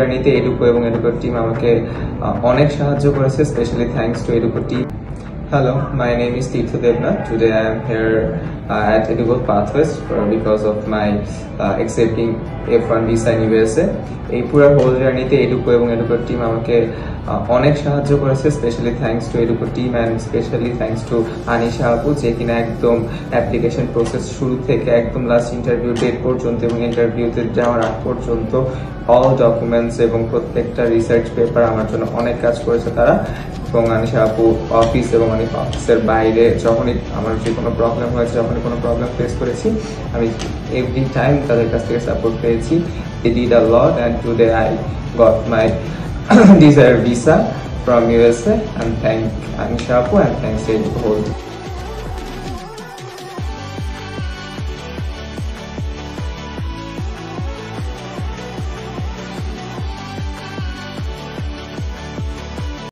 জার্নিতে এডুকো এবং এডুকোর টিম আমাকে অনেক সাহায্য করেছে, specially thanks to এডুকো team. Hello, my name is Tirtho Devnath. Today I am here at Educo Pathways because of my accepting F1 visa in USA. এই পুরো whole জার্নিতে এডুকো এবং এডুকোর টিম আমাকে অনেক সাহায্য করেছে, specially thanks to এডুকো team and specially thanks to Anisha আপু, যে কিনা একদম অ্যাপ্লিকেশন প্রসেস শুরু থেকে একদম লাস্ট ইন্টারভিউ ডেট পর্যন্ত এবং ইন্টারভিউতে যাওয়ার আগ পর্যন্ত অল ডকুমেন্টস এবং প্রত্যেকটা রিসার্চ পেপার আমার জন্য অনেক কাজ করেছে তারা। এবং আনিশা আপু অফিস এবং অফিসের বাইরে যখনই আমার যে কোনো প্রবলেম হয়েছে, যখনই কোনো প্রবলেম ফেস করেছি, আমি এভরি টাইম তাদের কাছ থেকে সাপোর্ট পেয়েছি। They did a lot and today I got my desired visa from USA, and thank Anisha Apu and thanks to the whole team.